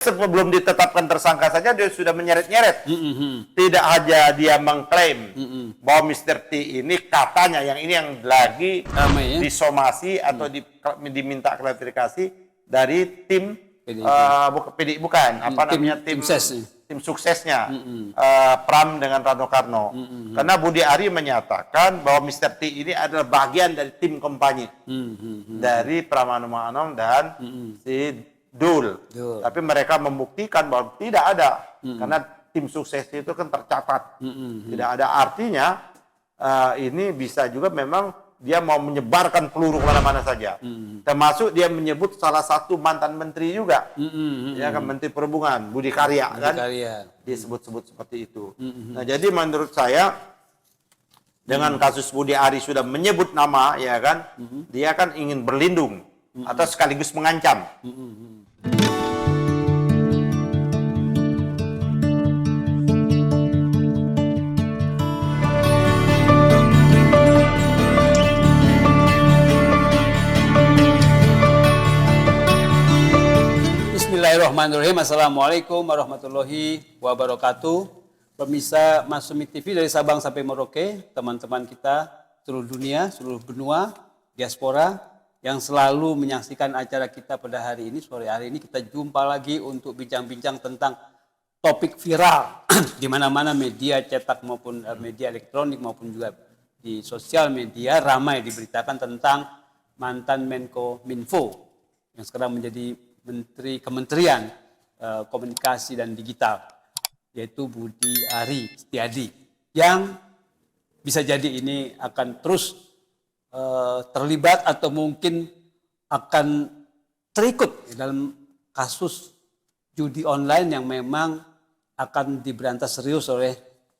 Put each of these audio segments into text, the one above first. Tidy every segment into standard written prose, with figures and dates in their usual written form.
sebelum ditetapkan tersangka saja dia sudah menyeret-nyeret. Tidak hanya dia mengklaim bahwa Mr. T ini katanya yang ini yang lagi disomasi atau diminta klarifikasi dari tim bukan apa namanya tim suksesnya Pram dengan Rano Karno. Karena Budi Ari menyatakan bahwa Mr. T ini adalah bagian dari tim kampanye dari Pram Anom dan si Dul. Tapi mereka membuktikan bahwa tidak ada karena tim sukses itu kan tercatat. Tidak ada artinya ini bisa juga memang dia mau menyebarkan peluru kemana-mana saja. Termasuk dia menyebut salah satu mantan menteri juga, ya kan, Menteri Perhubungan Budi Karya kan, disebut-sebut seperti itu. Nah jadi menurut saya dengan kasus Budi Ari sudah menyebut nama, ya kan, dia kan ingin berlindung atau sekaligus mengancam. Bismillahirrahmanirrahim. Assalamualaikum warahmatullahi wabarakatuh. Pemirsa Masumi TV dari Sabang sampai Merauke, teman-teman kita seluruh dunia, seluruh benua, diaspora yang selalu menyaksikan acara kita pada hari ini, sore hari ini kita jumpa lagi untuk bincang-bincang tentang topik viral di mana-mana media cetak maupun media elektronik maupun juga di sosial media ramai diberitakan tentang mantan Menko Minfo yang sekarang menjadi Kementerian Komunikasi dan Digital, yaitu Budi Ari Setiadi, yang bisa jadi ini akan terus terlibat atau mungkin akan terikut dalam kasus judi online yang memang akan diberantas serius oleh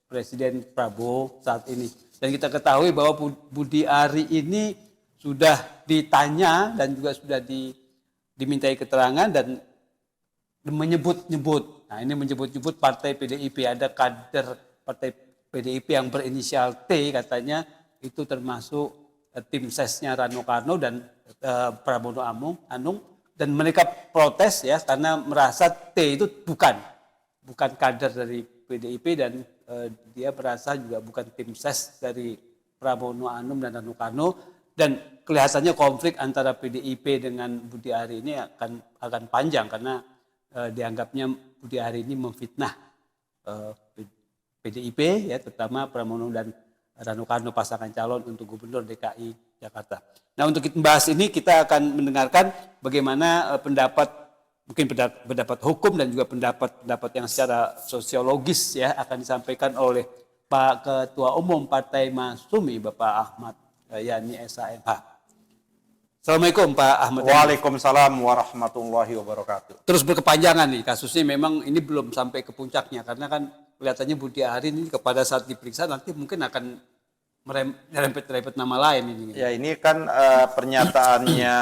Presiden Prabowo saat ini. Dan kita ketahui bahwa Budi Ari ini sudah ditanya dan juga sudah dimintai keterangan dan menyebut-nyebut. Nah, ini menyebut-nyebut partai PDIP, ada kader partai PDIP yang berinisial T katanya itu termasuk tim sesnya Rano Karno dan Pramono Anung, dan mereka protes ya karena merasa T itu bukan kader dari PDIP dan dia merasa juga bukan tim ses dari Pramono Anung dan Rano Karno. Dan kelihatannya konflik antara PDIP dengan Budi Ari ini akan panjang karena dianggapnya Budi Ari ini memfitnah PDIP ya, terutama Pramono dan Rano Karno, pasangan calon untuk Gubernur DKI Jakarta. Nah, untuk kita membahas ini kita akan mendengarkan bagaimana pendapat hukum dan juga pendapat yang secara sosiologis ya akan disampaikan oleh Pak Ketua Umum Partai Masumi Bapak Ahmad Yani SAMH. Assalamualaikum Pak Ahmad. Waalaikumsalam warahmatullahi wabarakatuh. Terus berkepanjangan nih kasusnya, memang ini belum sampai ke puncaknya karena kan kelihatannya Budi Ari ini pada saat diperiksa nanti mungkin akan merempet-rempet nama lain ini. Ya, ini kan pernyataannya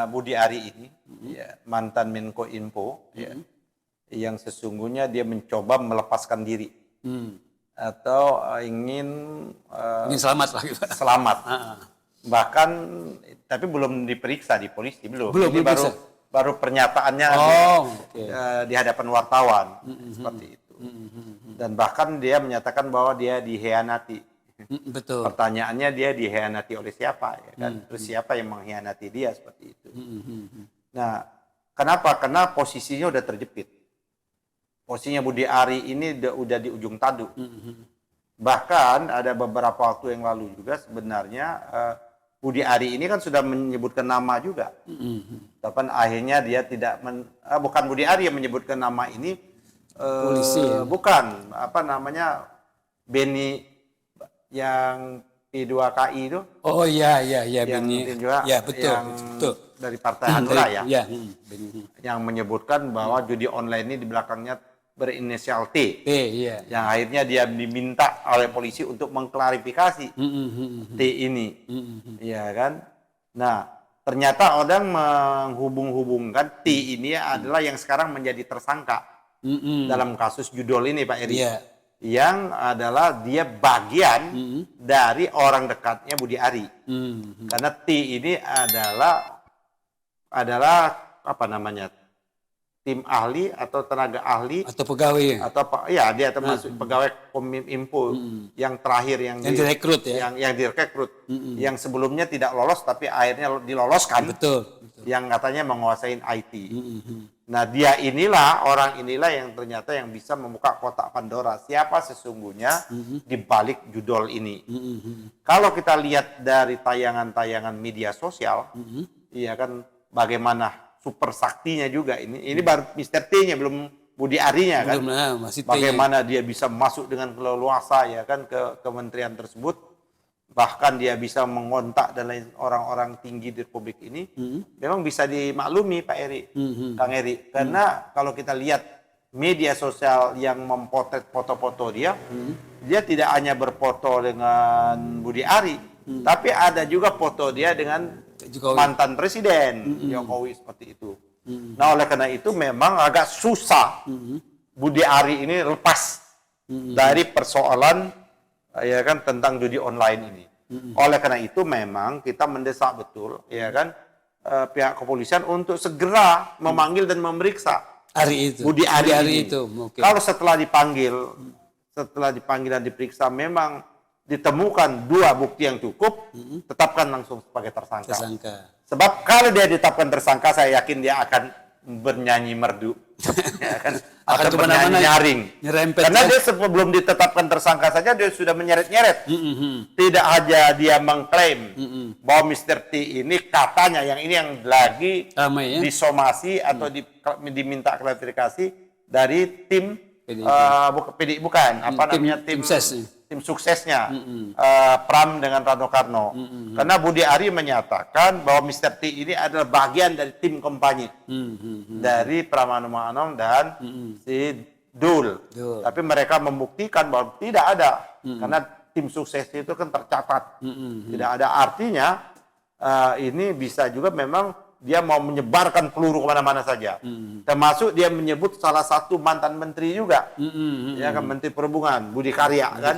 Budi Ari ini, ya, mantan Menko Info, ya, yang sesungguhnya dia mencoba melepaskan diri atau ingin selamat lagi, Pak. Selamat. Bahkan tapi belum diperiksa di polisi, belum. Ini baru pernyataannya di hadapan wartawan seperti itu. Dan bahkan dia menyatakan bahwa dia dihianati. Betul. Pertanyaannya dia dihianati oleh siapa, ya kan? Terus siapa yang mengkhianati dia seperti itu. Nah, kenapa? Karena posisinya udah terjepit. Posisinya Budi Ari ini udah di ujung tanduk. Bahkan ada beberapa waktu yang lalu juga sebenarnya Budi Ari ini kan sudah menyebutkan nama juga. Tapi akhirnya dia tidak bukan Budi Ari yang menyebutkan nama ini, polisi ya? Bukan, apa namanya, Beni yang P2KI itu. Oh iya Beni juga, ya betul. Dari Partai Hanura ya. Yang menyebutkan bahwa judi online ini di belakangnya berinisial T. Iya. Yang akhirnya dia diminta oleh polisi untuk mengklarifikasi T ini. Iya kan? Nah, ternyata orang menghubung-hubungkan T ini adalah yang sekarang menjadi tersangka dalam kasus judol ini, Pak Eri. Iya. Yang adalah dia bagian dari orang dekatnya Budi Ari. Karena T ini adalah apa namanya, tim ahli atau tenaga ahli atau pegawai atau ya dia termasuk pegawai Kominfo yang terakhir yang direkrut ya, yang direkrut yang sebelumnya tidak lolos tapi akhirnya diloloskan, betul. Yang katanya menguasai IT. Nah orang inilah yang ternyata yang bisa membuka kotak Pandora siapa sesungguhnya di balik judul ini. Kalau kita lihat dari tayangan-tayangan media sosial, iya kan bagaimana super saktinya juga ini baru Mr. T-nya belum Budi Arinya kan. Belum, masih bagaimana dia bisa masuk dengan leluasa ya kan ke kementerian tersebut, bahkan dia bisa mengontak dan lain orang-orang tinggi di Republik ini. Memang bisa dimaklumi Pak Eri, Kang Eri, karena kalau kita lihat media sosial yang mempotret foto-foto dia, dia tidak hanya berfoto dengan Budi Ari, tapi ada juga foto dia dengan mantan presiden Jokowi seperti itu. Nah oleh karena itu memang agak susah Budi Ari ini lepas dari persoalan ya kan tentang judi online ini. Oleh karena itu memang kita mendesak betul ya kan pihak kepolisian untuk segera memanggil dan memeriksa Budi Ari itu. Okay. Kalau setelah dipanggil dan diperiksa memang ditemukan 2 bukti yang cukup, tetapkan langsung sebagai tersangka. Sebab kalau dia ditetapkan tersangka, saya yakin dia akan bernyanyi merdu, ya kan? Akan bernyanyi nyaring. Karena dia sebelum ditetapkan tersangka saja dia sudah menyeret-nyeret. Tidak aja dia mengklaim bahwa Mr. T ini katanya yang lagi disomasi atau diminta klarifikasi dari tim tim suksesnya Pram dengan Rano Karno. Karena Budi Ari menyatakan bahwa Mr. T ini adalah bagian dari tim kampanye dari Pram Anom dan si Dul. Tapi mereka membuktikan bahwa tidak ada, karena tim sukses itu kan tercatat. Tidak ada, artinya ini bisa juga memang dia mau menyebarkan peluru kemana-mana saja. Termasuk dia menyebut salah satu mantan menteri juga. Ya kan, Menteri Perhubungan, Budi Karya kan.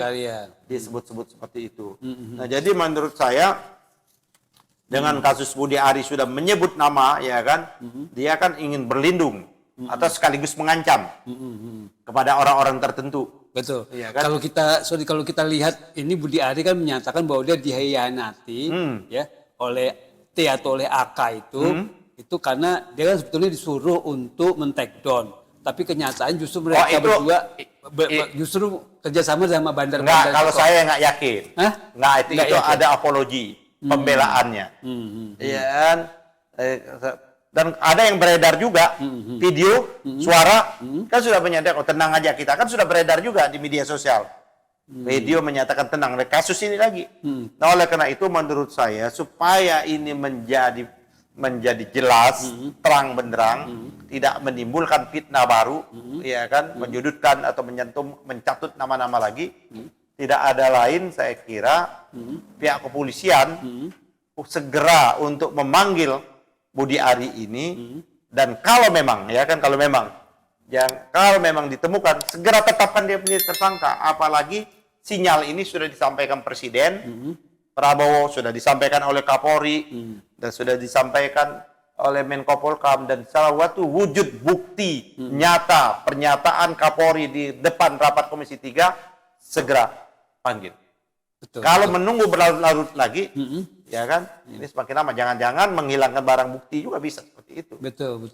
Disebut-sebut seperti itu. Nah jadi menurut saya, dengan kasus Budi Ari sudah menyebut nama, ya kan, dia kan ingin berlindung atau sekaligus mengancam kepada orang-orang tertentu. Betul. Ya, kan? Kalau kita lihat ini Budi Ari kan menyatakan bahwa dia dihianati ya oleh T atau oleh AK itu karena dia kan sebetulnya disuruh untuk men-take down, tapi kenyataan justru mereka berdua justru kerjasama sama bandar-bandar. Kalau saya nggak yakin. Itu ada apologi pembelaannya. Iya kan? Dan ada yang beredar juga video, suara, kan sudah menyatakan tenang aja, kita kan sudah beredar juga di media sosial. Video menyatakan tenang, kasus ini lagi. Nah oleh karena itu menurut saya supaya ini menjadi jelas, terang benderang, tidak menimbulkan fitnah baru, ya kan, menyudutkan atau mencatut nama-nama lagi, tidak ada lain saya kira pihak kepolisian segera untuk memanggil Budi Ari ini, dan kalau memang kalau memang ditemukan segera tetapkan dia menjadi tersangka. Apalagi sinyal ini sudah disampaikan Presiden Prabowo, sudah disampaikan oleh Kapolri, dan sudah disampaikan oleh Menko Polhukam, dan salah satu wujud bukti nyata pernyataan Kapolri di depan rapat Komisi 3, segera panggil. Kalau menunggu berlarut-larut lagi, ya kan, ini semakin lama. Jangan-jangan menghilangkan barang bukti juga bisa seperti itu. Betul.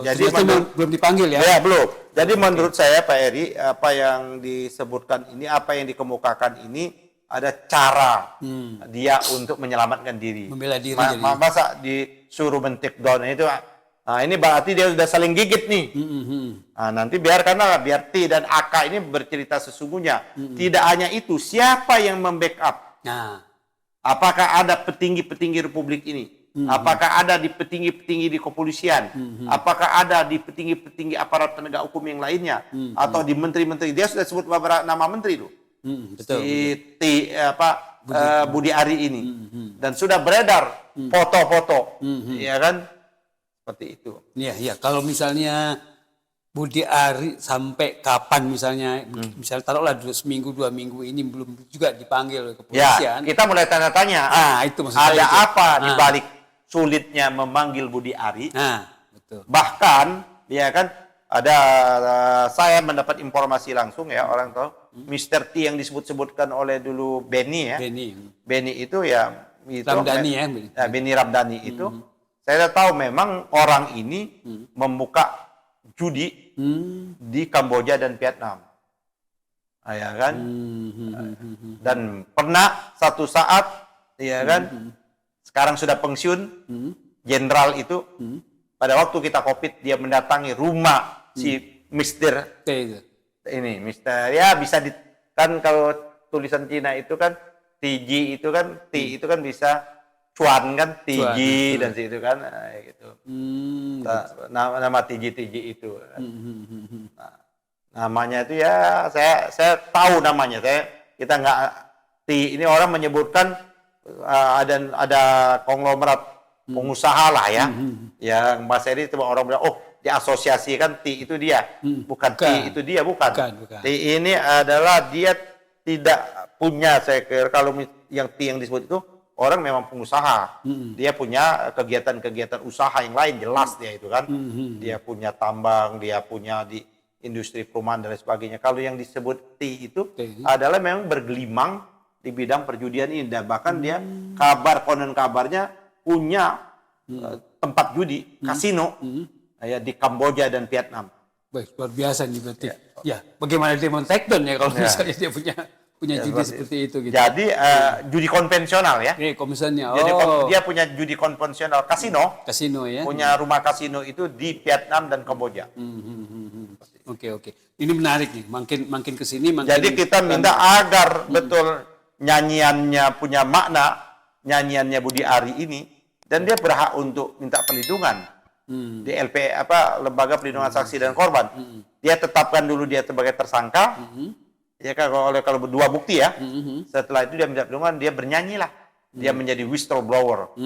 Jadi belum dipanggil ya? Ya belum. Jadi menurut saya Pak Eri, apa yang disebutkan ini, apa yang dikemukakan ini, ada cara dia untuk menyelamatkan diri. Membela diri. Masa disuruh men-take down itu? Nah ini berarti dia sudah saling gigit nih. Nah, nanti biar T dan AK ini bercerita sesungguhnya. Tidak hanya itu, siapa yang membackup? Apakah ada petinggi-petinggi Republik ini? Apakah ada di petinggi-petinggi di kepolisian? Apakah ada di petinggi-petinggi aparat penegak hukum yang lainnya? Atau di menteri-menteri? Dia sudah sebut beberapa nama menteri loh. Budi Ari ini. Dan sudah beredar foto-foto. Ya kan? Seperti itu. Iya. Kalau misalnya Budi Ari sampai kapan misalnya taruhlah seminggu 2 minggu ini belum juga dipanggil oleh kepolisian. Ya, kita mulai tanya-tanya. Itu maksud saya. Ada apa di balik sulitnya memanggil Budi Ari? Betul. Bahkan ya kan, ada saya mendapat informasi langsung ya, orang tahu Mr. T yang disebut-sebutkan oleh dulu Benny ya. Benny itu ya itu Ramdhani ya. Benny Ramdhani itu saya tahu memang orang ini membuka judi di Kamboja dan Vietnam. Ya kan? Dan pernah satu saat ya kan, sekarang sudah pensiun, jenderal itu pada waktu kita Covid dia mendatangi rumah si Mr. ini, Mr. ya bisa kan kalau tulisan Cina itu kan TG itu kan T itu kan bisa cuan kan TG dan situ kan gitu. Nama TG itu kan. Namanya itu ya saya tahu namanya, kita nggak ini orang menyebutkan ada konglomerat pengusaha lah ya, yang Mas Eri itu orang bilang diasosiasikan T itu dia, bukan T itu dia, bukan. T ini adalah dia tidak punya, saya kira kalau yang T yang disebut itu orang memang pengusaha, dia punya kegiatan-kegiatan usaha yang lain jelas dia itu kan, dia punya tambang, dia punya di industri perumahan dan lain sebagainya. Kalau yang disebut T itu adalah memang bergelimang di bidang perjudian ini, dan bahkan dia konon kabarnya punya tempat judi, kasino ya di Kamboja dan Vietnam. Baik, luar biasa nih berarti. Ya, bagaimana dia men-takedown ya kalau misalnya dia punya judi seperti itu gitu. Jadi judi konvensional ya. Komisionnya. Jadi dia punya judi konvensional kasino. Kasino ya. Punya rumah kasino itu di Vietnam dan Kamboja. Oke. Ini menarik nih. Makin ke sini makin. Jadi kita minta agar betul nyanyiannya punya makna, nyanyiannya Budi Ari ini, dan dia berhak untuk minta perlindungan di Lembaga Perlindungan Saksi dan Korban. Dia tetapkan dulu dia sebagai tersangka. Ya kalau berdua bukti ya. Setelah itu dia minta perlindungan, dia bernyanyi lah. Dia menjadi whistleblower.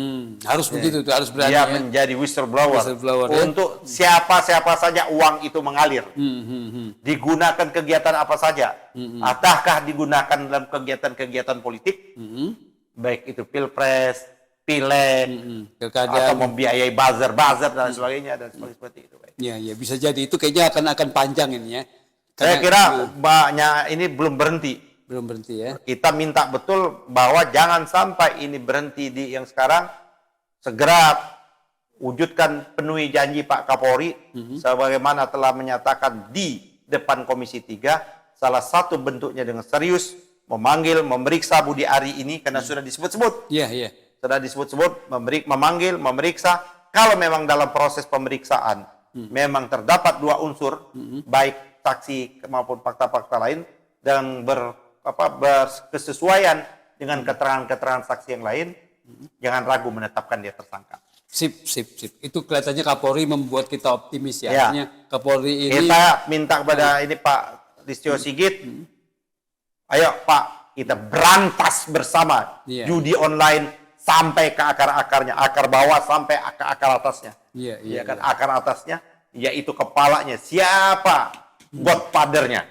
Harus begitu tuh, harus berani. Dia menjadi whistleblower untuk siapa saja uang itu mengalir. Digunakan kegiatan apa saja. Ataukah digunakan dalam kegiatan-kegiatan politik, baik itu pilpres, pileg, atau membiayai buzzer dan sebagainya dan seperti itu. Ya, bisa jadi itu kayaknya akan panjang ini ya. Saya kira banyak ini belum berhenti. Belum berhenti ya. Kita minta betul bahwa jangan sampai ini berhenti di yang sekarang, segera wujudkan penuhi janji Pak Kapolri sebagaimana telah menyatakan di depan Komisi 3, salah satu bentuknya dengan serius memanggil, memeriksa Budi Ari ini karena sudah disebut-sebut. Iya. Sudah disebut-sebut, memanggil, memeriksa. Kalau memang dalam proses pemeriksaan memang terdapat dua unsur, baik saksi maupun fakta-fakta lain, dan berkesesuaian dengan keterangan-keterangan saksi yang lain, jangan ragu menetapkan dia tersangka. Sip. Itu kelihatannya Kapolri membuat kita optimis ya. Artinya Kapolri ini. Kita minta kepada ini Pak Listio Sigit, ayo Pak, kita berantas bersama judi online sampai ke akar-akarnya, akar bawah sampai ke akar atasnya. Iya kan, akar atasnya, yaitu kepalanya. Siapa godfather-nya?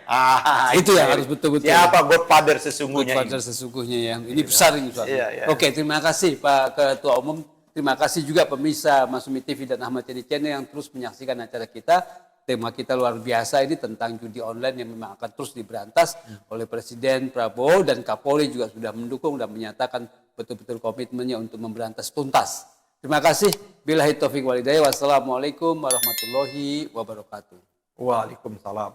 Itu yang harus betul-betul. Siapa godfather sesungguhnya? Godfather sesungguhnya ya. Ini besar ini soalnya. Iya. Oke, terima kasih Pak Ketua Umum. Terima kasih juga pemirsa Masumi TV dan Ahmad Yani Channel yang terus menyaksikan acara kita. Tema kita luar biasa ini tentang judi online yang memang akan terus diberantas oleh Presiden Prabowo, dan Kapolri juga sudah mendukung dan menyatakan betul-betul komitmennya untuk memberantas tuntas. Terima kasih. Billahi taufiq walhidayah. Wassalamualaikum warahmatullahi wabarakatuh. Waalaikumsalam.